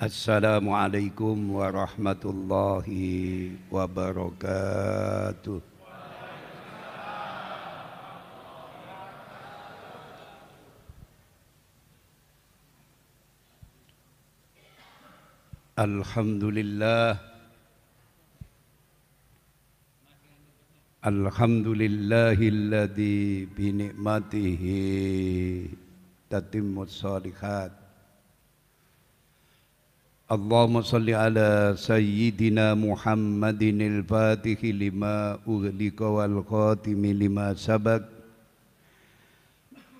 Assalamualaikum warahmatullahi wabarakatuh. Alhamdulillah. Alhamdulillahilladzi bi ni'matihi tatimmus shalihat. Allahumma salli ala sayyidina Muhammadin al-fatihi lima ughliqa wal khatimi lima sabaq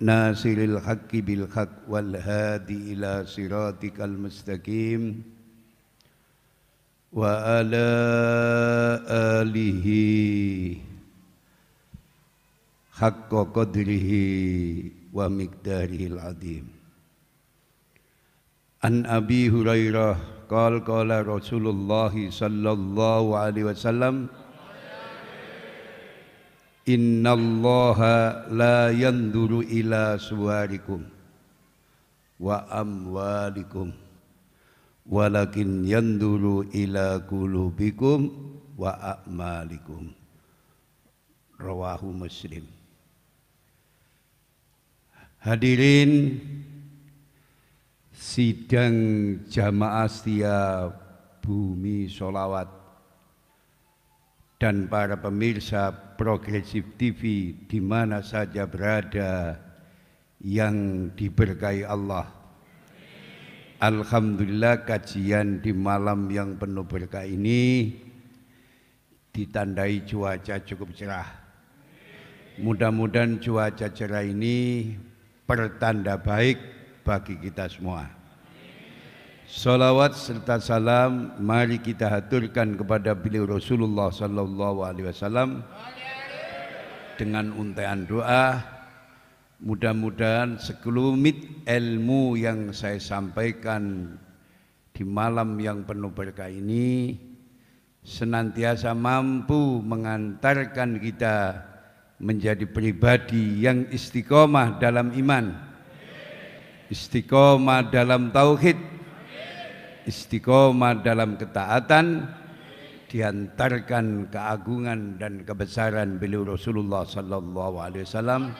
nasiril haqqi bil haqq wal hadi ila siratikal mustaqim wa ala alihi haqqa qadrihi wa miqdarihil azim. An Abi Hurairah qala Rasulullah sallallahu alaihi wasallam innallaha la yanduru ila suwarikum wa amwalikum walakin yanduru ila qulubikum wa a'malikum. Rawahu Muslim. Hadirin sidang jamaah setia Bumi Sholawat dan para pemirsa Progresif TV di mana saja berada yang diberkahi Allah. Alhamdulillah kajian di malam yang penuh berkah ini ditandai cuaca cukup cerah. Mudah-mudahan cuaca cerah ini pertanda baik bagi kita semua. Salawat serta salam mari kita haturkan kepada beliau Rasulullah sallallahu alaihi wasallam dengan untaian doa. Mudah-mudahan sekelumit ilmu yang saya sampaikan di malam yang penuh berkah ini senantiasa mampu mengantarkan kita menjadi pribadi yang istiqomah dalam iman, istiqomah dalam tauhid, istiqomah dalam ketaatan, diantarkan keagungan dan kebesaran beliau Rasulullah sallallahu alaihi wasallam.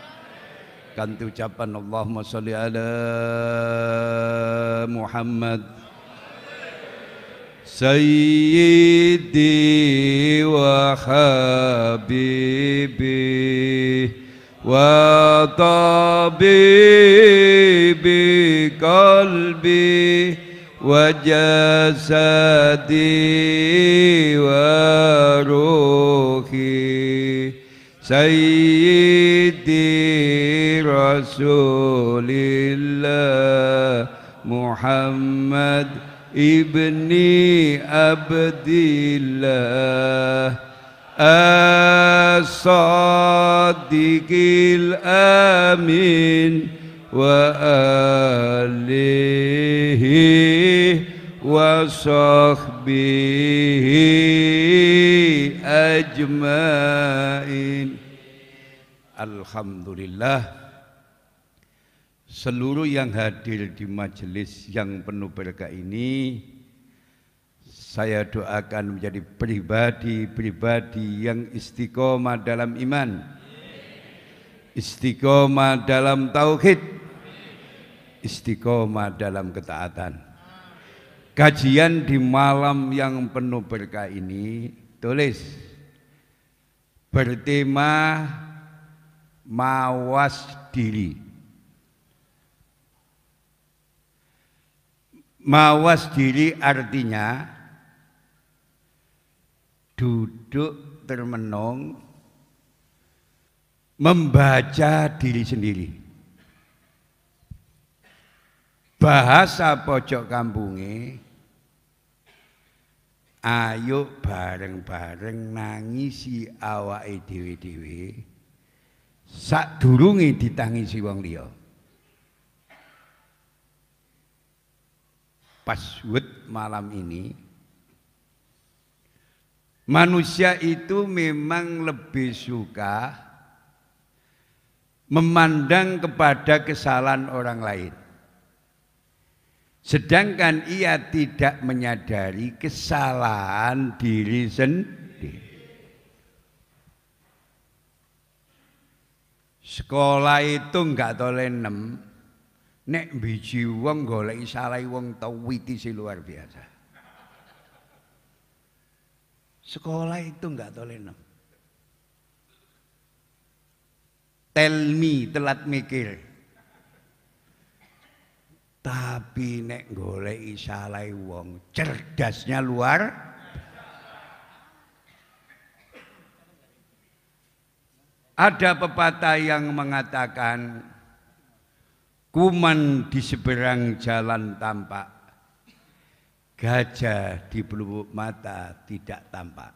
Kanti ucapan Allahumma sholli ala Muhammad sayyidi wa habibi wa tabibi qalbi wa jasadi wa ruhi sayyidi Rasulillah Muhammad ibni Abdillah as-sadiqil amin wa alihi wa sahbihi ajmain. Alhamdulillah, seluruh yang hadir di majelis yang penuh berkah ini saya doakan menjadi pribadi-pribadi yang istiqomah dalam iman, istiqomah dalam tauhid, istiqomah dalam ketaatan. Kajian di malam yang penuh berkah ini tulis bertema mawas diri. Mawas diri artinya duduk termenung membaca diri sendiri. Bahasa pojok kampungnya, ayo bareng-bareng nangisi awake dhewe-dhewe sadurunge ditangisi wong liya. Password malam ini, manusia itu memang lebih suka memandang kepada kesalahan orang lain. Sedangkan ia tidak menyadari kesalahan diri sendiri. Sekolah itu enggak tole 6. Nek biji wong goleki salah wong tawiti si luar biasa. Sekolah itu enggak tole 6. Tell me, telat mikir. Tapi nek goleki salah wong, cerdasnya luar. Ada pepatah yang mengatakan kuman di seberang jalan tampak, gajah di pelupuk mata tidak tampak.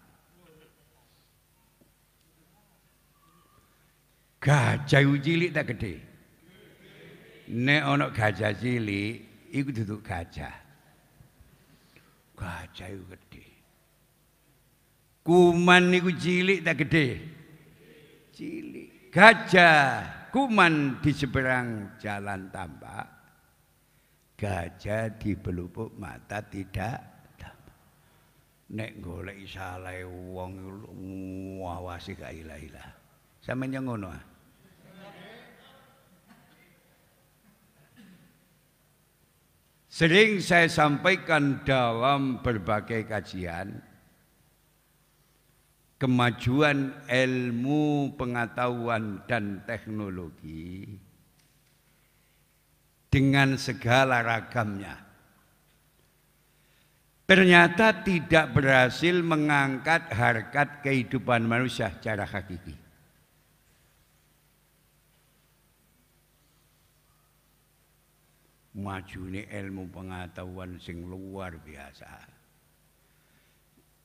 Gajah cilik tak gede. Nek ana gajah cilik iku duduk gajah. Gajah iku gede. Kuman niku cilik tak gede. Cilik. Gajah, kuman di seberang jalan tampak. Gajah di pelupuk mata tidak tampak. Nek golek salah wong ngawasi gak ilah-ilah. Sampeyan ngono ah. Sering saya sampaikan dalam berbagai kajian, kemajuan ilmu pengetahuan dan teknologi dengan segala ragamnya ternyata tidak berhasil mengangkat harkat kehidupan manusia secara hakiki. Majune ilmu pengetahuan sing luar biasa.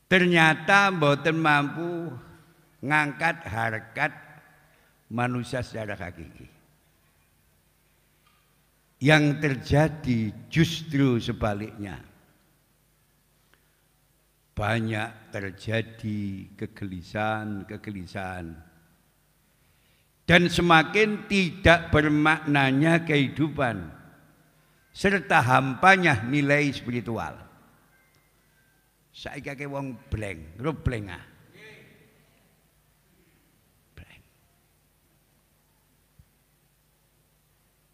Ternyata mboten mampu ngangkat harkat manusia secara hakiki. Yang terjadi justru sebaliknya. Banyak terjadi kegelisahan. Dan semakin tidak bermaknanya kehidupan. Serta hampanya nilai spiritual. Saiki akeh wong blank, blank ah. Blank.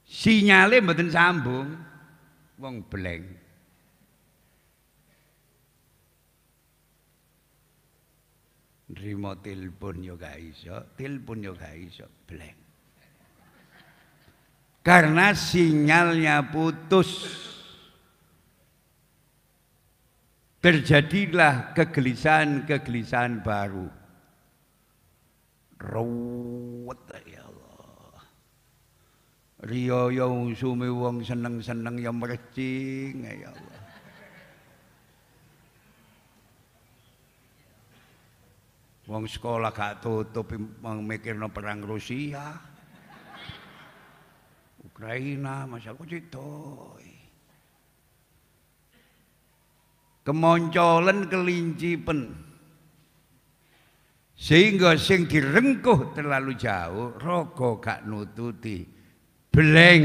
Sinyale mboten sambung, wong blank. Nrimo telepon yo gak iso, blank. Karena sinyalnya putus. Terjadilah kegelisahan baru. Ruwet ya Allah. Riyo yang sumi wong seneng-seneng yang mercing ya Allah. Wong sekolah gak tutup mikirno perang Rusia. Ukraina, masyaallah citoy. Kemoncolan kelincipen. Sehingga sing direngkuh terlalu jauh, rogo gak nututi. Blank.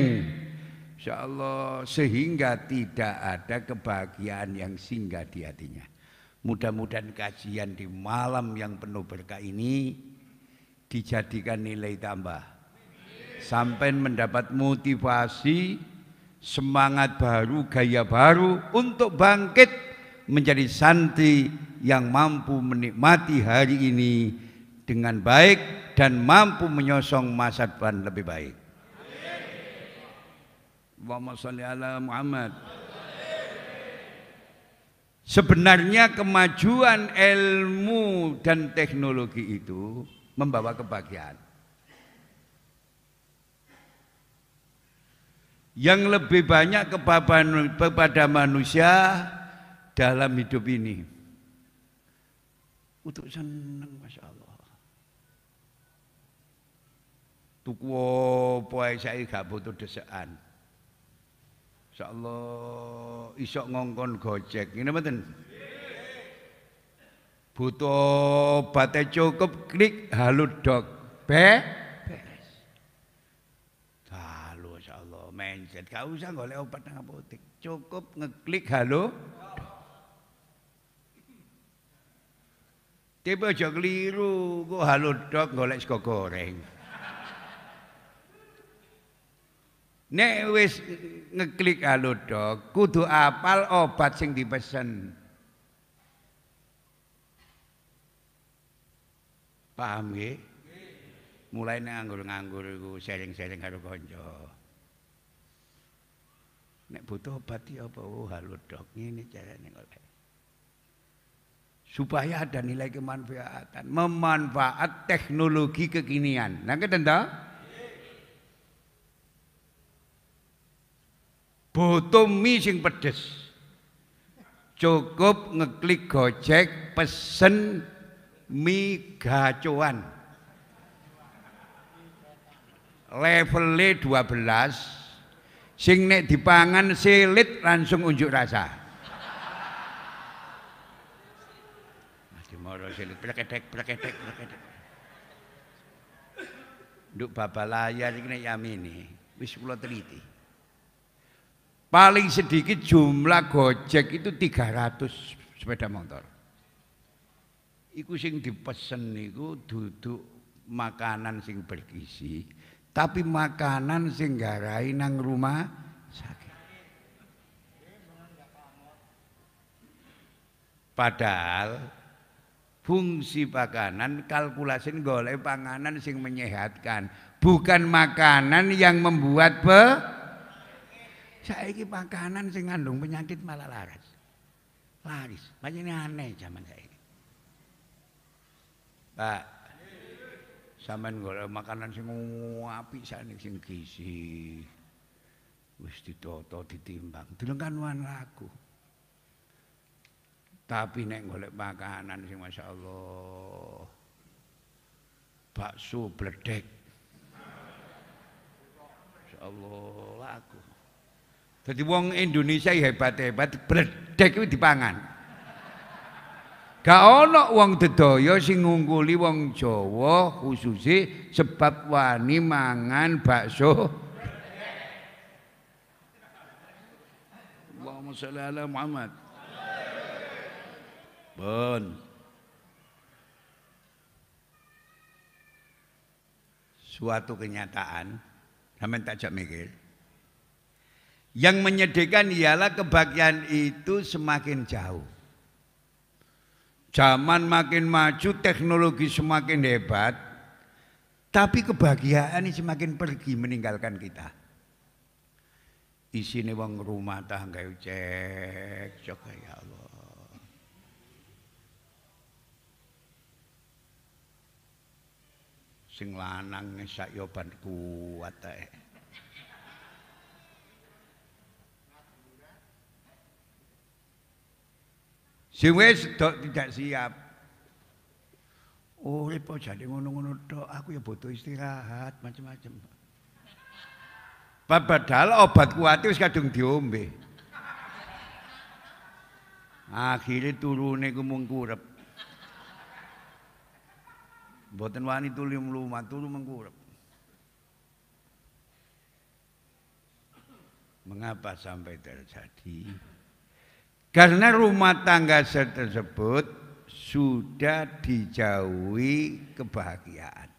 Insyaallah sehingga tidak ada kebahagiaan yang singgah di hatinya. Mudah-mudahan kajian di malam yang penuh berkah ini dijadikan nilai tambah. Sampai mendapat motivasi, semangat baru, gaya baru untuk bangkit menjadi santri yang mampu menikmati hari ini dengan baik dan mampu menyosong masa depan lebih baik. Allahumma sholli ala Muhammad. Sebenarnya kemajuan ilmu dan teknologi itu membawa kebahagiaan. Yang lebih banyak kepada manusia dalam hidup ini. Untuk senang, Masya Allah. Tuku apa saya gak butuh desekan. Insya Allah isok ngongkon gojek. Ini betul. Butuh obatnya cukup, klik Halodoc. Beres. Halo Insya Allah, mencet rakyat. Gak usah golek obat nang apotek. Cukup ngeklik halo. Tipe aja keliru, kok halo dok golek sego goreng. Nek wis ngeklik halo dok, kudu apal obat sing dipesen. Paham nggih? Mulai nganggur-nganggur iku sharing-sharing karo kanca. Nek butuh obat ya apa? Oh, halo dok, ngene carane golek. Supaya ada nilai kemanfaatan, memanfaat teknologi kekinian. Nah, ngeten ta? Butuh mie sing pedes. Cukup ngeklik Gojek pesen mie gacoan. Levelnya 12. Sing nek dipangan silit langsung unjuk rasa. Moro silit plekedek. Nduk babalaya iki nek yamini wis kula teliti. Paling sedikit jumlah Gojek itu 300 sepeda motor. Iku sing dipesen niku duduk makanan sing bergizi, tapi makanan sing garai nang rumah sakit. Padahal fungsi pakanan kalkulasi golek panganan sing menyehatkan, bukan makanan yang membuat saiki pakanan sing ngandung penyakit malah laris. Macamnya aneh zaman saiki. Pak, sampean golek makanan sing apik sakniki sing gizi. Wis ditoto ditimbang, dilengkan laku. Tapi nek golek makanan sing masyaallah bakso bledek. Masyaallah laku. Dadi wong Indonesia hebat-hebat bledek kuwi dipangan. Gak ana wong dedaya sing ngungkuli wong Jawa khususi sebab wani mangan bakso. Allahumma sholli ala Muhammad. Bon. Suatu kenyataan, sampean tak mikir. Yang menyedihkan ialah kebahagiaan itu semakin jauh. Zaman makin maju, teknologi semakin hebat, tapi kebahagiaan ini semakin pergi meninggalkan kita. Isine wong rumah tangga cek ya Allah. Sing lanang sak yo ban kuat ae. Sing wis tidak siap. Oh, repo jadi ngono-ngono tok, aku ya butuh istirahat macam-macam. Padahal obat kuat wis kadung diombe. Akhire turune ku mung kurep. Mboten wani turu mlumat, turu mengkurep. Mengapa sampai terjadi? Karena rumah tangga tersebut sudah dijauhi kebahagiaan.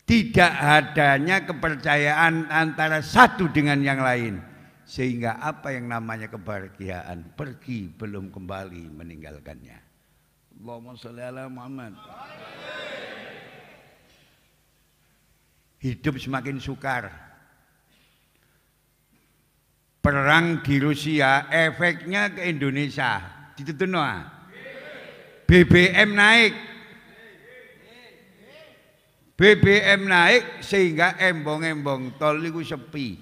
Tidak adanya kepercayaan antara satu dengan yang lain. Sehingga apa yang namanya kebahagiaan pergi belum kembali meninggalkannya. Allahumma sholli ala Muhammad. Hidup semakin sukar. Perang di Rusia efeknya ke Indonesia. Ditutuno. BBM naik. BBM naik sehingga embong-embong tol itu sepi.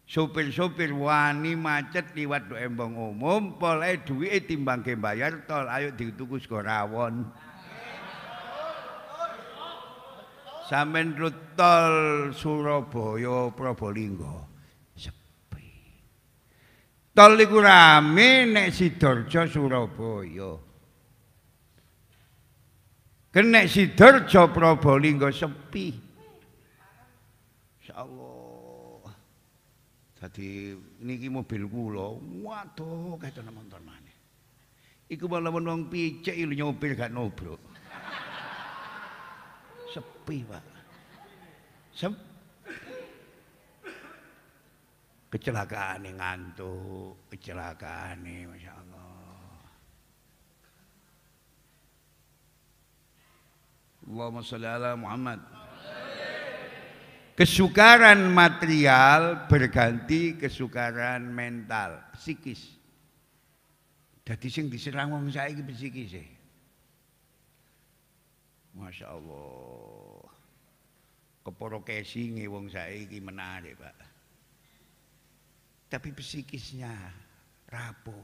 Sopir-sopir wani macet liwat do embong umum, polahe duwike timbang ke bayar tol, ayo dituku sego rawon. Sampeyan tol Surabaya Probolinggo sepi. Tol iku rame nek Sidoarjo Surabaya. Nek Sidoarjo Probolinggo sepi. Insyaallah. Dadi niki mobil kula, waduh keton montor maneh. Iku malah wong picek lho nyopir gak nobrok. Sepi, Pak. Kecelakaan ngantuk, kecelakaan Masya Allah. Allahumma sholli ala Muhammad. Kesukaran material berganti kesukaran mental, psikis. Dadi sing diserang wong saiki psikis e. Masya Allah. Keporo kesinge wong saiki menarik, Pak. Tapi psikisnya rapuh.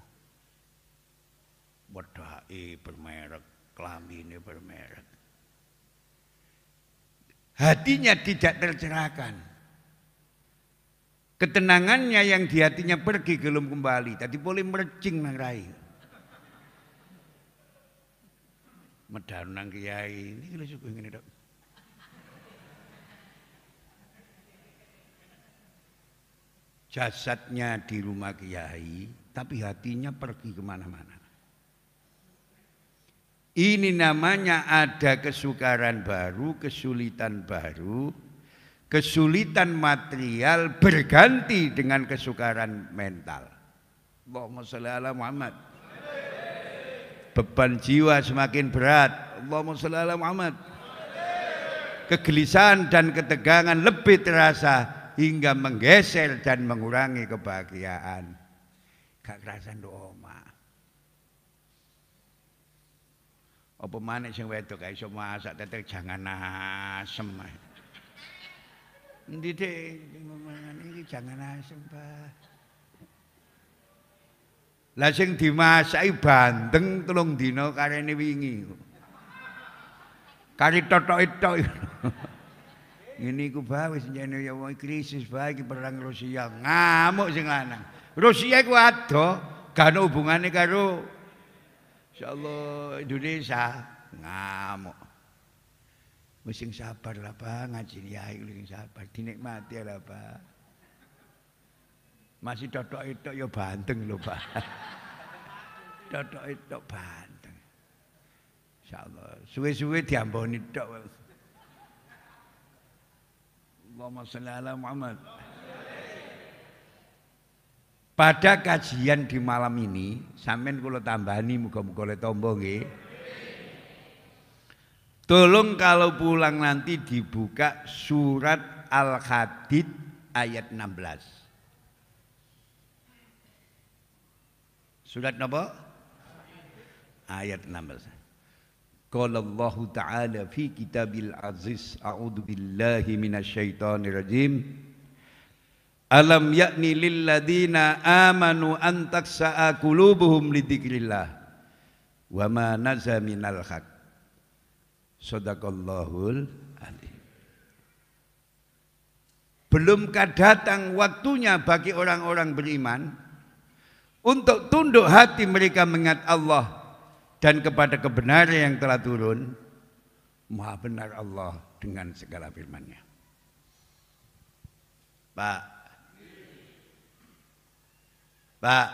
Wedake bermerek, klambine bermerek. Hatinya tidak tercerahkan. Ketenangannya yang di hatinya pergi belum kembali. Tadi boleh merecing nang rai. Medhar nang kiai ini lho suku ngene tok. Jasadnya di rumah kiai, tapi hatinya pergi kemana-mana. Ini namanya ada kesukaran baru, kesulitan baru, kesulitan material berganti dengan kesukaran mental. Allahumma sholli ala Muhammad. Beban jiwa semakin berat. Allahumma sholli ala Muhammad. Kegelisahan dan ketegangan lebih terasa hingga menggeser dan mengurangi kebahagiaan. Gak kerasa nduk omah. Apa maneh sing wedok gak iso masak tetek jangan asem. Endi Dik, iki jangan asem, Pak. Lah sing dimasaki bandeng 3 dina karene wingi. Kari totok tok. Ngene iku bae wis njene ya wong krisis bae iki perang Rusia. Ngamuk sing lanang. Rusia iku ado, gak ana hubungane karo insyaallah Indonesia. Ngamuk. Wis sing sabar lah Pak, ngaji yai sing sabar, dinikmati lah Pak. Masih totok tok ya bandeng lho Pak. Totok tok bandeng. Insyaallah suwe-suwe diamboni tok. Allahumma sholli ala Muhammad. Pada kajian di malam ini, sampean kula tambani muga-muga le tombo nggih. Tolong kalau pulang nanti dibuka surat Al-Hadid ayat 16. Surat napa? Ayat 16. Qala Allah Ta'ala fi kitabil aziz a'udzu billahi minasyaitonir rajim. Alam yakni lil ladzina amanu an taksa'a qulubuhum lidzikrillah wa ma nazza minal haq. Shadaqallahul alim. Belumkah datang waktunya bagi orang-orang beriman untuk tunduk hati mereka mengingat Allah dan kepada kebenaran yang telah turun. Maha benar Allah dengan segala firman-Nya. Pak,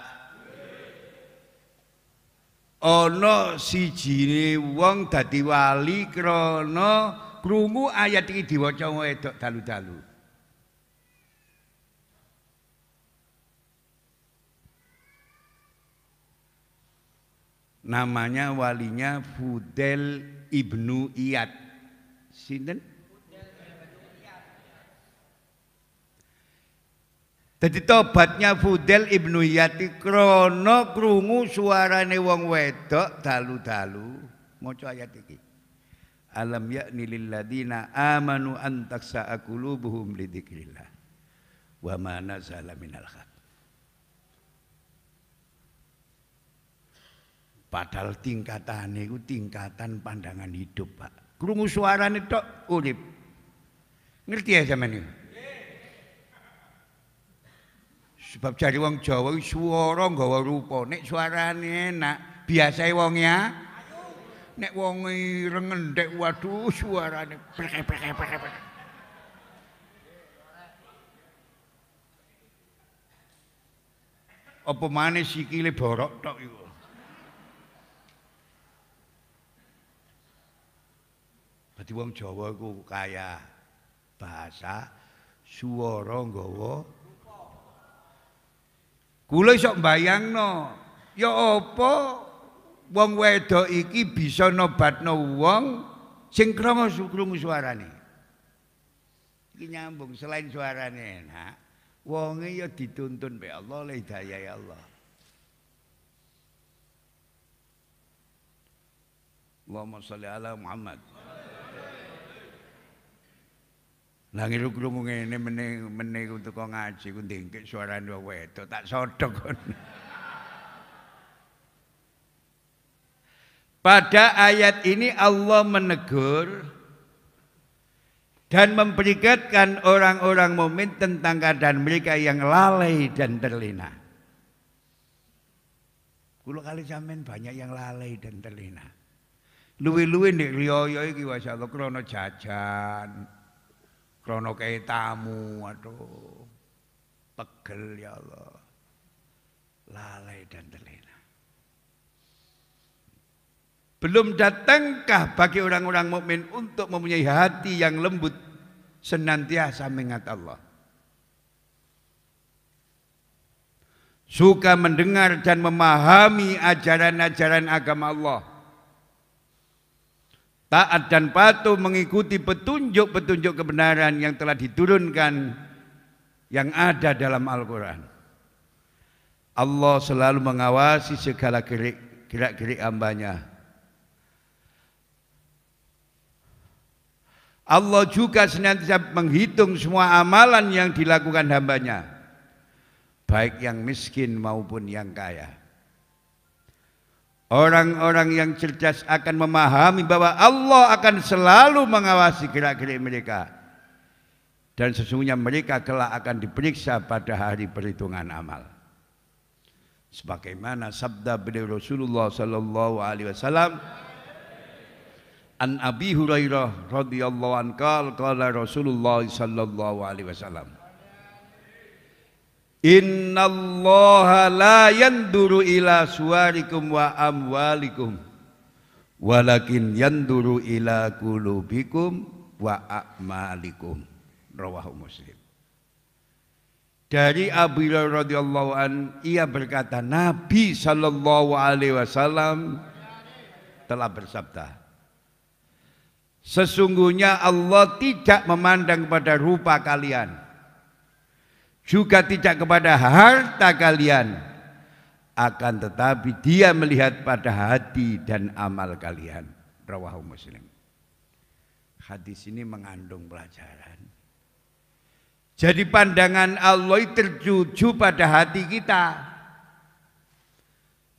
ana sijine wong dadi wali krana krungu ayat iki diwaca wedok dalu-dalu. Namanya walinya Fudel Ibnu Iyad. Sinten? Jadi tobatnya Fudel Ibnu Iyad krana krungu suarane wong wedok dalu-dalu maca ayat iki. Alam yakni lil ladzina amanu an taksa'a qulubuhum lidzikrillah wa ma nazala minal haq. Padahal tingkatane iku tingkatan pandangan hidup, Pak. Krungu suarane tok urip. Ngerti ya sampeyan iki? Sebab cari wong Jawa swara nggawa rupa. Nek suarane enak, biasae wong ya. Nek wong ireng ngendhek waduh suarane prek. Apa maneh sikile borok tok iku. Dadi wong Jawa iku kaya bahasa swara nggawa. Kula iso mbayangno, ya apa wong wedok iki bisa nobatno wong sing krungu suarane. Iki nyambung selain suarane enak, wonge ya dituntun be Allah oleh hidayah ya Allah. Allahumma sholli ala Muhammad. Lah ngiru-krungu ngene meneh untuk ngaji ku ndengkek suarane wong wedok tak sodok kon. Pada ayat ini Allah menegur dan memperingatkan orang-orang mukmin tentang keadaan mereka yang lalai dan terlena. Kulo kali sampean banyak yang lalai dan terlena. Luwi-luwi ndek riyo iki masyaallah krana jajan, krana kae tamu, aduh. Pegel ya Allah. Lalai dan terlena. Belum datangkah bagi orang-orang mukmin untuk mempunyai hati yang lembut senantiasa mengingat Allah. Suka mendengar dan memahami ajaran-ajaran agama Allah. Taat dan patuh mengikuti petunjuk-petunjuk kebenaran yang telah diturunkan yang ada dalam Al-Quran. Allah selalu mengawasi segala gerak-gerik hambanya. Allah juga senantiasa menghitung semua amalan yang dilakukan hambanya, baik yang miskin maupun yang kaya. Orang-orang yang cerdas akan memahami bahwa Allah akan selalu mengawasi gerak-gerik mereka, dan sesungguhnya mereka kelak akan diperiksa pada hari perhitungan amal. Sebagaimana sabda beliau Rasulullah sallallahu alaihi wasallam, An Abi Hurairah radhiyallahu anhu qala Rasulullah sallallahu alaihi wasallam, Innallaha la yanduru ila suwarikum wa amwalikum walakin yanduru ila qulubikum wa a'malikum. Rawahu Muslim. Dari Abu Hurairah radhiyallahu anhu, ia berkata, Nabi sallallahu alaihi wasallam telah bersabda, sesungguhnya Allah tidak memandang pada rupa kalian, juga tidak kepada harta kalian, akan tetapi Dia melihat pada hati dan amal kalian. Rawahu Muslim. Hadis ini mengandung pelajaran. Jadi pandangan Allah tertuju pada hati kita.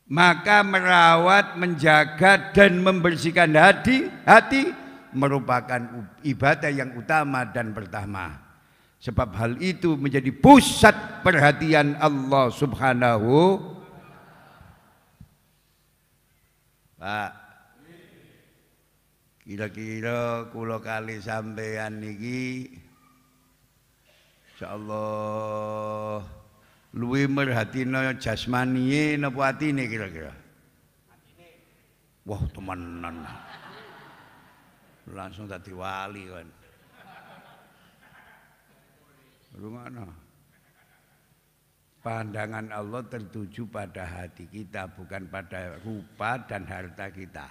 Maka merawat, menjaga dan membersihkan hati merupakan ibadah yang utama dan pertama. Sebab hal itu menjadi pusat perhatian Allah Subhanahu. Pak, kira-kira kula kali sampean niki insyaallah luwih merhatina jasmaniye napa atine kira-kira? Wah, temenan. Langsung dadi wali kan. Rungokno. Pandangan Allah tertuju pada hati kita, bukan pada rupa dan harta kita.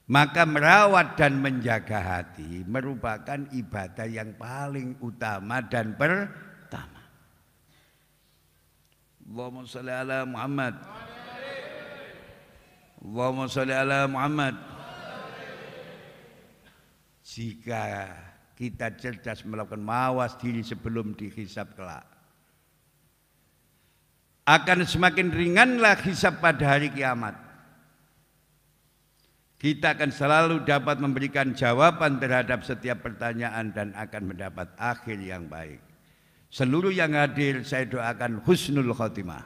Maka merawat dan menjaga hati merupakan ibadah yang paling utama dan pertama. Allahumma sholli ala Muhammad. Allahumma sholli ala Muhammad. Jika kita cerdas melakukan mawas diri sebelum dihisab kelak, akan semakin ringanlah hisab pada hari kiamat. Kita akan selalu dapat memberikan jawaban terhadap setiap pertanyaan dan akan mendapat akhir yang baik. Seluruh yang hadir saya doakan husnul khotimah.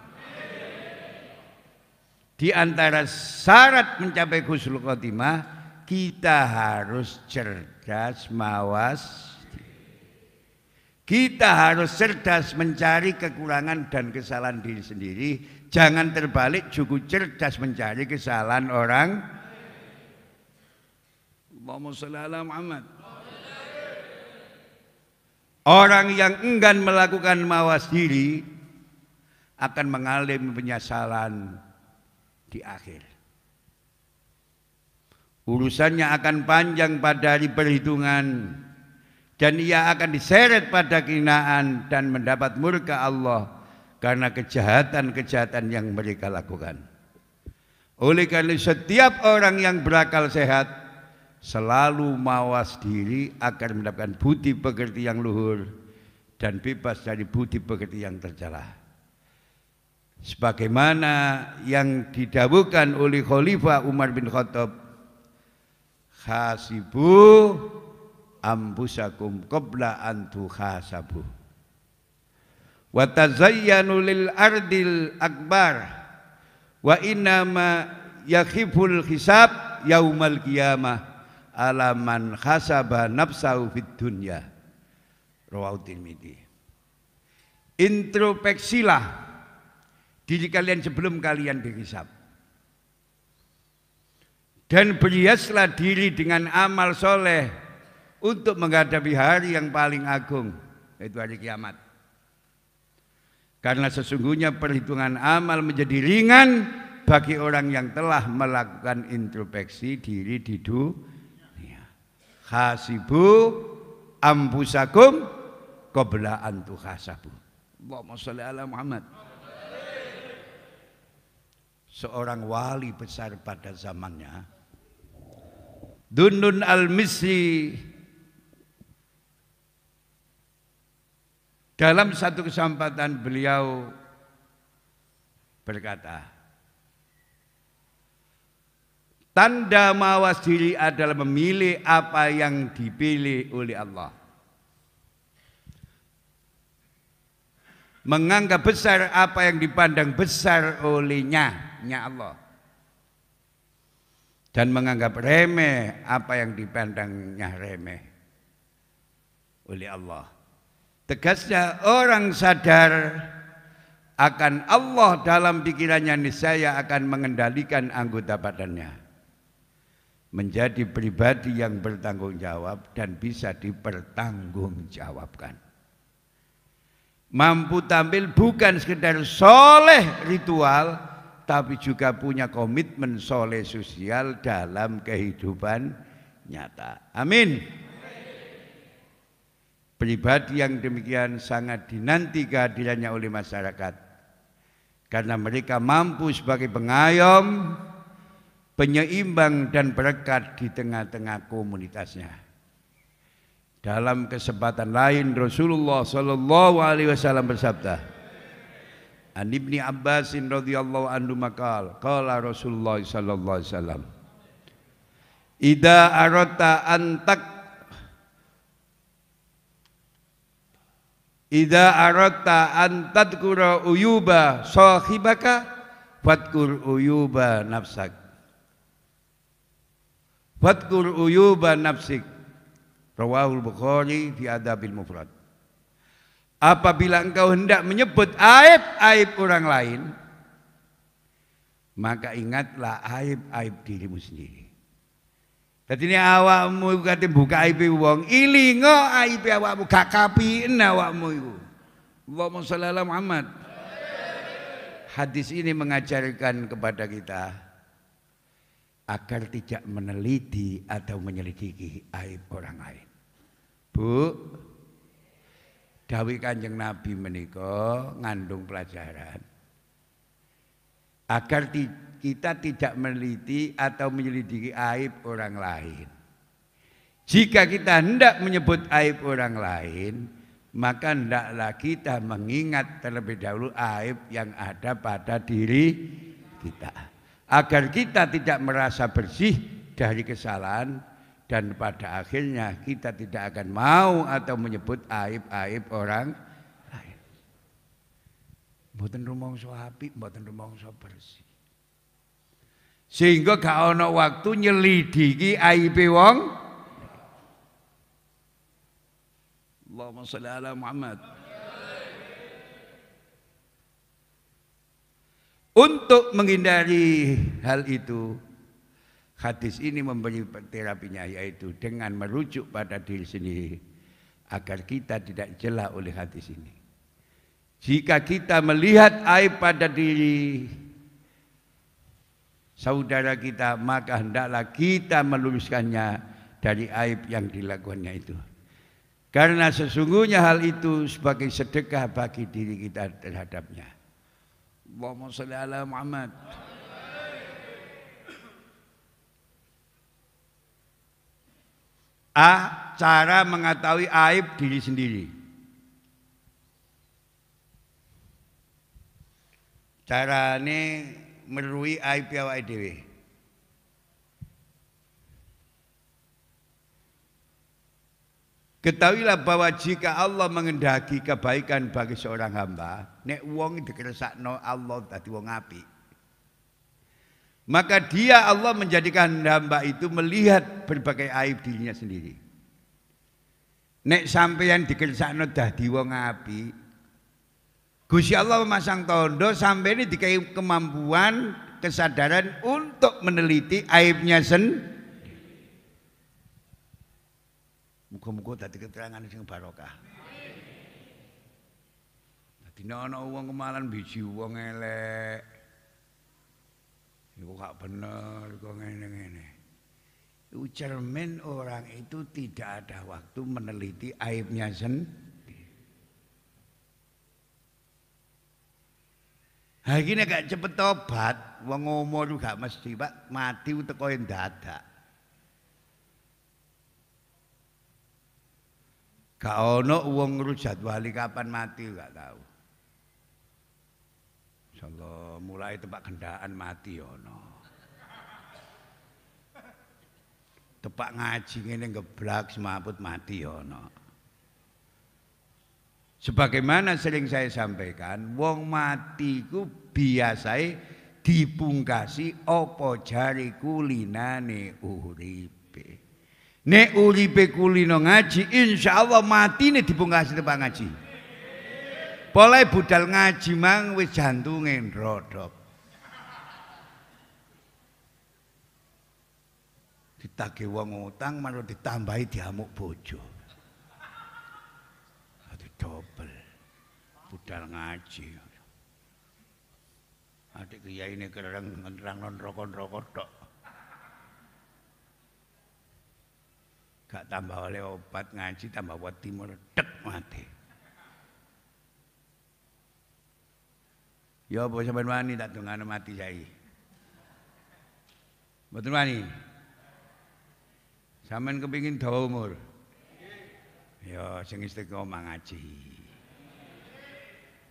Di antara syarat mencapai husnul khotimah, kita harus cerdas mawas Kita harus cerdas mencari kekurangan dan kesalahan diri sendiri. Jangan terbalik, juga cerdas mencari kesalahan orang. Allahumma sholli ala Muhammad. Orang yang enggan melakukan mawas diri akan mengalami penyesalan di akhir. Urusannya akan panjang pada hari perhitungan dan ia akan diseret pada kehinaan dan mendapat murka Allah karena kejahatan-kejahatan yang mereka lakukan. Oleh karena setiap orang yang berakal sehat selalu mawas diri agar mendapatkan budi pekerti yang luhur dan bebas dari budi pekerti yang tercela. Sebagaimana yang didawuhkan oleh Khalifah Umar bin Khattab, khasibu ambusakum qabla an tuhasabu wa tazayyanu lil ardil akbar wa innama yakhiful hisab yaumal qiyamah ala man khasaba nafsahu fid dunya. Rawahu Tirmidzi. Introspeksilah diri kalian sebelum kalian dihisab. Dan berhiaslah diri dengan amal soleh untuk menghadapi hari yang paling agung, yaitu hari kiamat. Karena sesungguhnya perhitungan amal menjadi ringan bagi orang yang telah melakukan introspeksi diri di dunia. Hasibu ambusakum qabla an tuhasabu. Allahumma sholli ala Muhammad. Seorang wali besar pada zamannya, Dunnun al-Misri, dalam satu kesempatan beliau berkata, tanda mawas diri adalah memilih apa yang dipilih oleh Allah. Menganggap besar apa yang dipandang besar olehnya Allah. Dan menganggap remeh apa yang dipandangnya remeh oleh Allah. Tegasnya orang sadar akan Allah dalam pikirannya niscaya akan mengendalikan anggota badannya menjadi pribadi yang bertanggung jawab dan bisa dipertanggungjawabkan. Mampu tampil bukan sekedar soleh ritual, tapi juga punya komitmen soleh sosial dalam kehidupan nyata. Amin. Pribadi yang demikian sangat dinanti kehadirannya oleh masyarakat, karena mereka mampu sebagai pengayom, penyeimbang dan berkat di tengah-tengah komunitasnya. Dalam kesempatan lain Rasulullah sallallahu alaihi wasallam bersabda, An Ibni Abbasin radhiyallahu anhu maqal, qala Rasulullah sallallahu alaihi wasallam, Idza aratta an tadhkura uyuba sahibaka fadhkur uyuba nafsak. Fadhkur uyuba nafsik. Rawahul Bukhari fi Adabil Mufrad. Apabila engkau hendak menyebut aib-aib orang lain, maka ingatlah aib-aib dirimu sendiri. Dadi nek awakmu kate buka aib wong, ilingo aib awakmu, gak kapien awakmu iku. Allahumma sholli ala Muhammad. Hadis ini mengajarkan kepada kita agar tidak meneliti atau menyelidiki aib orang lain. Bu, dawuh Kanjeng Nabi menika ngandung pelajaran agar kita tidak meneliti atau menyelidiki aib orang lain. Jika kita hendak menyebut aib orang lain, maka hendaklah kita mengingat terlebih dahulu aib yang ada pada diri kita, agar kita tidak merasa bersih dari kesalahan dan pada akhirnya kita tidak akan mau atau menyebut aib-aib orang lain. Mboten rumangsa apik, mboten rumangsa bersih. Sehingga gak ana waktu nyelidiki aibe wong. Allahumma shalli ala Muhammad. Untuk menghindari hal itu, hadis ini memberi terapinya, yaitu dengan merujuk pada diri sendiri agar kita tidak jela oleh hadis ini. Jika kita melihat aib pada diri saudara kita, maka hendaklah kita meluruskannya dari aib yang dilakukannya itu. Karena sesungguhnya hal itu sebagai sedekah bagi diri kita terhadapnya. Allahumma shalli ala Muhammad. A. Cara mengetahui aib diri sendiri. Carane meruhi aib awake dhewe. Ketahuilah bahwa jika Allah mengendaki kebaikan bagi seorang hamba, nek wong dikersakno Allah dadi wong apik, maka dia Allah menjadikan hamba itu melihat berbagai aib dirinya sendiri. Nek sampeyan dikersakno dadi wong apik, Gusti Allah memasang tondo sampai ini dikai kemampuan, kesadaran untuk meneliti aibnya sendiri. Muga-muga dadi keterangan sing barokah. Dadi ana wong kemalan biji wong elek. Iku gak bener kok ngene-ngene. Cermin orang itu tidak ada waktu meneliti aibnya sendiri. Ha iki nek gak cepet tobat, wong umur gak mesti Pak mati teko dadak. Gak ono wong ngurus jadwali kapan mati gak tahu. Insyaallah mulai tepak gendaan mati ono. Tepak ngaji ngene geblak semaput mati ono. Sebagaimana sering saya sampaikan, wong mati ku biasai dipungkasi apa jari kulinane uripe. Nek uripe kulino ngaji, insyaallah matine dipungkasi tepak ngaji. Polai budal ngaji mang wis jantunge ndrodok. Ditagih wong utang malah ditambahi diamuk bojo. Dobel budal ngaji. Adik kiai ini kereng ngerang rokok tok. Gak tambah oleh obat ngaji tambah wedi meledak mati. Ya apa sampean wani tak dongane mati saiki. Mboten wani. Sampean kepengin dawa umur. Ya sing istiqomah ngaji.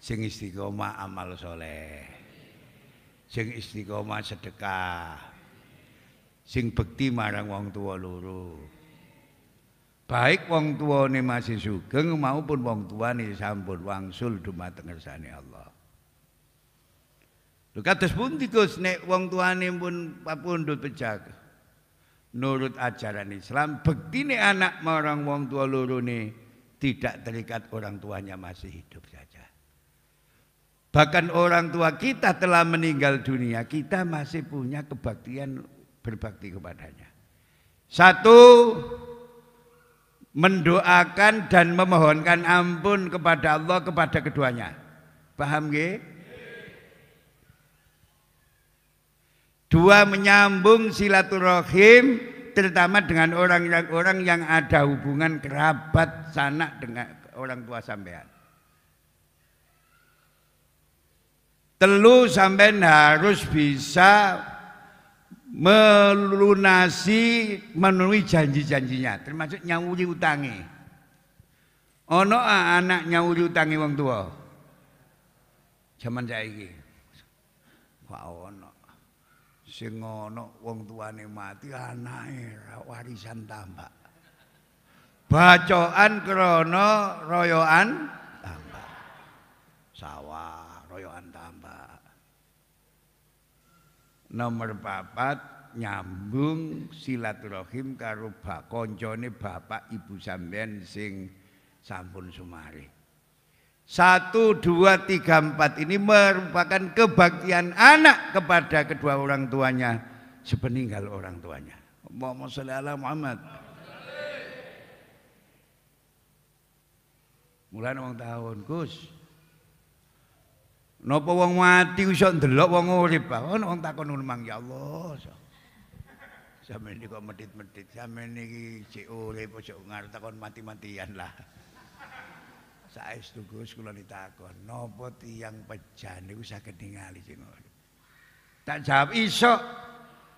Sing istiqomah amal soleh. Sing istiqomah sedekah. Sing bekti marang wong tua loro. Baik wong tuane masih sugeng maupun wong tuane sampun wangsul dumateng ngersane Allah. Lho kados pundi Gus nek wong tuane pun papundhut pejag. Nurut ajaran Islam, bektine anak marang wong tua loro ne tidak terikat orang tuanya masih hidup saja. Bahkan orang tua kita telah meninggal dunia, kita masih punya kebaktian berbakti kepadanya. Satu, mendoakan dan memohonkan ampun kepada Allah kepada keduanya. Paham nggih? Dua, menyambung silaturahim terutama dengan orang yang ada hubungan kerabat sanak dengan orang tua sampean. Telu, sampean harus bisa melunasi memenuhi janji-janjinya termasuk nyawuri utange. Ono anak nyawuri utange wong tua. Zaman saiki. Kok ono. Sing ono wong tuane mati anake warisan tambah. Bacokan krana royoan tambah. Sawah royoan tambah. Nomor 4, nyambung silaturahim karo kancane bapak ibu sampean sing sampun sumari. 1, 2, 3, 4 ini merupakan kebaktian anak kepada kedua orang tuanya sepeninggal orang tuanya. Allahumma sholli ala Muhammad. Mulane wong tahun, Gus. Napa wong mati iso ndelok wong urip? Ono wong takon ngono ya Allah. Sampeyan iki kok medhit-medhit, sampeyan iki sik urip ojo ngarep takon mati-matian lah. Saestu Gus kula ditakon, napa tiyang pejan niku saged ningali sing ngono. Tak jawab iso,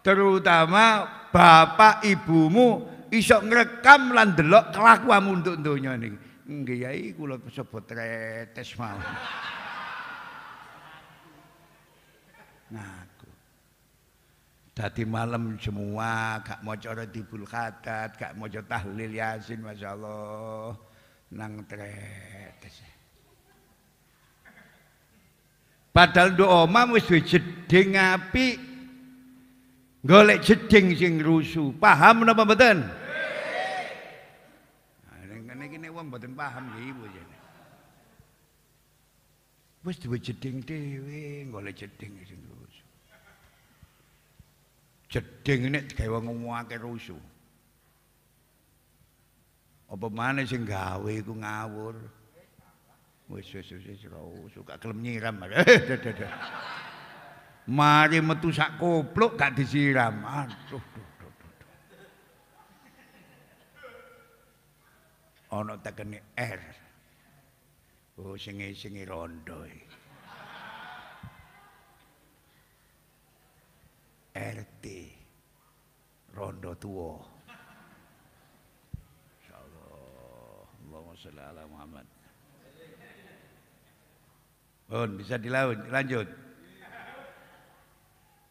terutama bapak ibumu iso ngrekam lan ndelok kelakuanmu untuk donya niki. Nggih yai kula sebut tretes mawon. Ngaku. Dadi malam semua gak maca Ratibul Khadat, gak maca tahlil Yasin masyaallah nang tretes. Padahal nduk omah wis duwe jeding apik. Golek jeding sing rusuh. Paham napa mboten? Nek wong mboten paham nggih Ibu jane. Wis duwe jeding dhewe, golek jeding sing rusuh. Jeding nek digawe wong akeh rusuh. Apa maneh sing gawe iku ngawur. Wis rusuh gak gelem nyiram. Mari metu sak kopluk gak disiram. Aduh. Ana tekene R. Oh sing rondo iki. RT rondo tuwa. Insyaallah. Allahumma sholli ala Muhammad. Bisa dilanjut.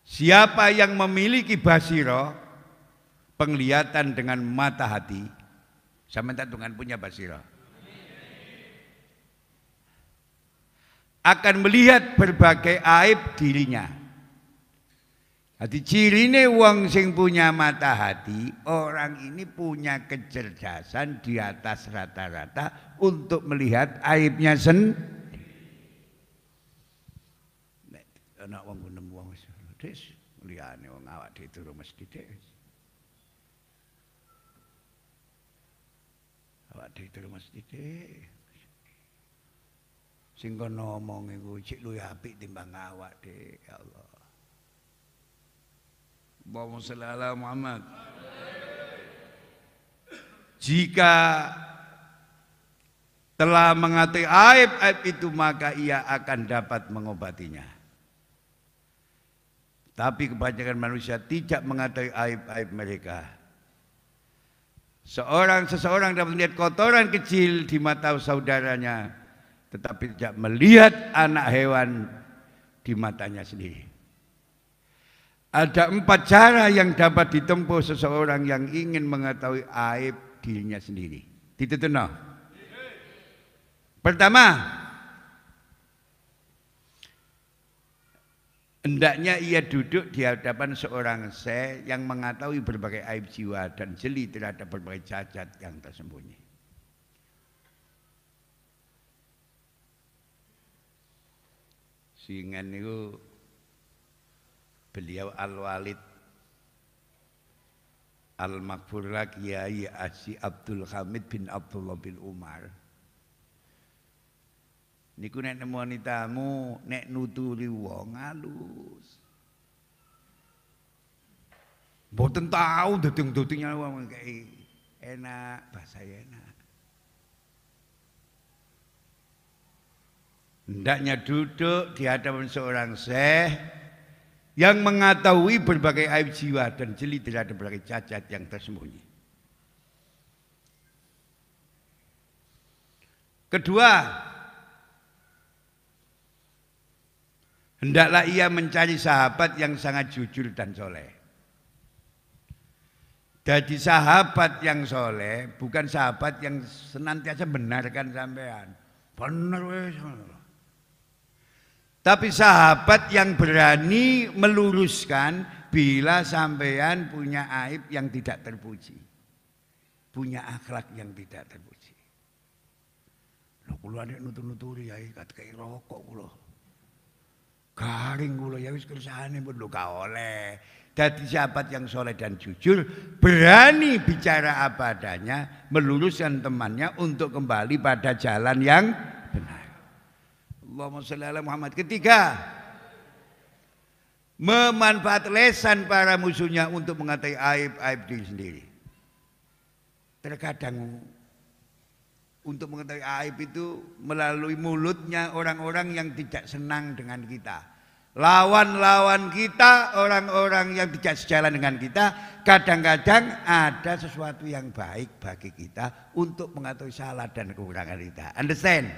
Siapa yang memiliki basiro, penglihatan dengan mata hati, sampeyan dengan punya basiro, akan melihat berbagai aib dirinya. Jadi cirine wong sing punya mata hati, orang ini punya kecerdasan di atas rata-rata untuk melihat aibnya sendiri. Nek ana wong nemu wong wis liyane wong awak dhewe turu mesti dhewe. Awak dhewe turu mesti dhewe. Sing kono ngomong iku cek luwih apik timbang awak dhewe, ya Allah. Allahumma sholli ala Muhammad. Jika telah mengetahui aib-aib itu maka ia akan dapat mengobatinya. Tapi kebanyakan manusia tidak mengetahui aib-aib mereka. Seseorang dapat melihat kotoran kecil di mata saudaranya, tetapi tidak melihat anak hewan di matanya sendiri. Ada 4 cara yang dapat ditempuh seseorang yang ingin mengetahui aib dirinya sendiri. Dituturno. Pertama, hendaknya ia duduk di hadapan seorang syekh yang mengetahui berbagai aib jiwa dan jeli terhadap berbagai cacat yang tersembunyi. Singan itu beliau Al-Walid Al-Maghfurlah Kiai Haji Abdul Hamid bin Abdullah bin Umar. Niku nek nemoni tamu, nek nuturi wong halus. Mboten tahu dudung-dudungnya wong kayak enak, bahasa enak. Hendaknya duduk di hadapan seorang syekh yang mengetahui berbagai aib jiwa dan jeli terhadap berbagai cacat yang tersembunyi. Kedua, hendaklah ia mencari sahabat yang sangat jujur dan soleh. Jadi sahabat yang soleh bukan sahabat yang senantiasa benarkan sampean. Benar wes. Tapi sahabat yang berani meluruskan bila sampean punya aib yang tidak terpuji. Punya akhlak yang tidak terpuji. Lho kula nek nutur-nuturi Yai katekai rokok kula. Garing kula ya wis kersane pun lho gak oleh. Dadi sahabat yang soleh dan jujur berani bicara apa adanya, meluruskan temannya untuk kembali pada jalan yang benar. Allahumma sholli ala Muhammad. Ketiga, memanfaat lesan para musuhnya untuk mengatai aib-aib diri sendiri. Terkadang untuk mengetahui aib itu melalui mulutnya orang-orang yang tidak senang dengan kita. Lawan-lawan kita, orang-orang yang tidak sejalan dengan kita, kadang-kadang ada sesuatu yang baik bagi kita untuk mengetahui salah dan kekurangan kita. Understand?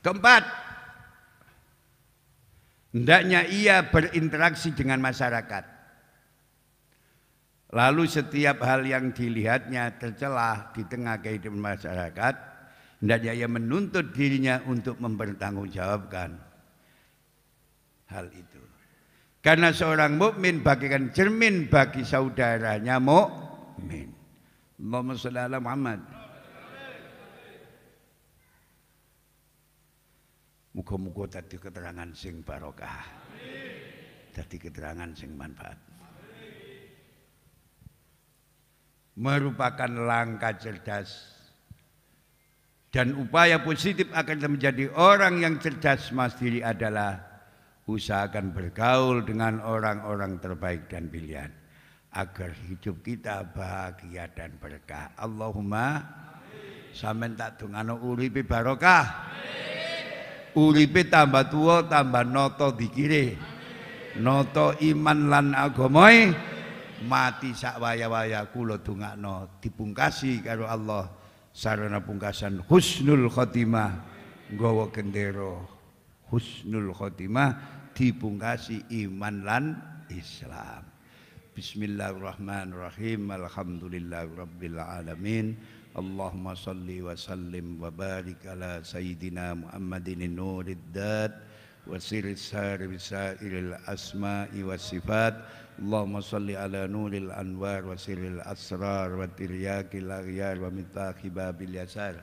Keempat, hendaknya ia berinteraksi dengan masyarakat. Lalu setiap hal yang dilihatnya tercelah di tengah kehidupan masyarakat, hendaknya ia menuntut dirinya untuk mempertanggungjawabkan hal itu. Karena seorang mukmin bagaikan cermin bagi saudaranya mukmin. Allahumma sholli ala Muhammad. Muga-muga dadi keterangan sing barokah. Dadi keterangan sing manfaat. Merupakan langkah cerdas dan upaya positif akan menjadi orang yang cerdas mandiri adalah usahakan bergaul dengan orang-orang terbaik dan pilihan agar hidup kita bahagia dan berkah. Allahumma sampeyan tak dongano uripe barokah. Uripe tambah tua tambah noto dikire. Noto iman lan agamae. Mati sak waya-waya kula dongakno dipungkasi karo Allah sarana pungkasan husnul khotimah nggawa gendera husnul khotimah dipungkasi iman lan Islam. Bismillahirrahmanirrahim. Alhamdulillahirabbil alamin. Allahumma shalli wa sallim wa barik ala sayyidina Muhammadin nurid dat wa sirris sairil asma'i was sifat. Allahumma salli ala nuril anwar wa sirril asrar wa tiryakil aghyar wa mitaqi babil yasar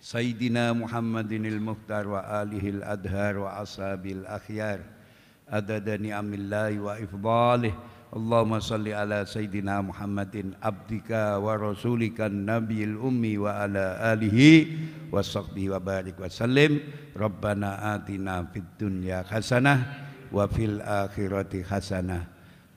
Sayyidina Muhammadinil muhtar wa alihil adhar wa ashabil akhyar adada ni'amillahi wa ifdalih. Allahumma salli ala Sayyidina Muhammadin abdika wa rasulika nabiyil ummi wa ala alihi wa sahbihi wa barik wa sallim. Rabbana atina fid dunya hasanah wa fil akhirati hasanah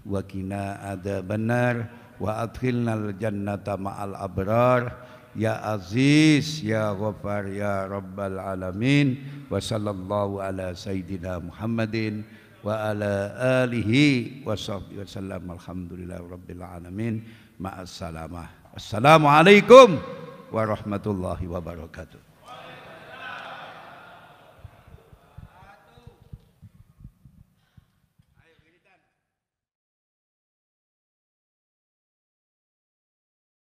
wa qina adzabannar wa adkhilnal jannata ma'al abrar ya aziz ya ghafar ya rabbal alamin wa sallallahu ala sayyidina Muhammadin wa ala alihi wa sahbihi wasallam. Alhamdulillahi rabbil alamin. Ma'as salamah. Assalamualaikum warahmatullahi wabarakatuh.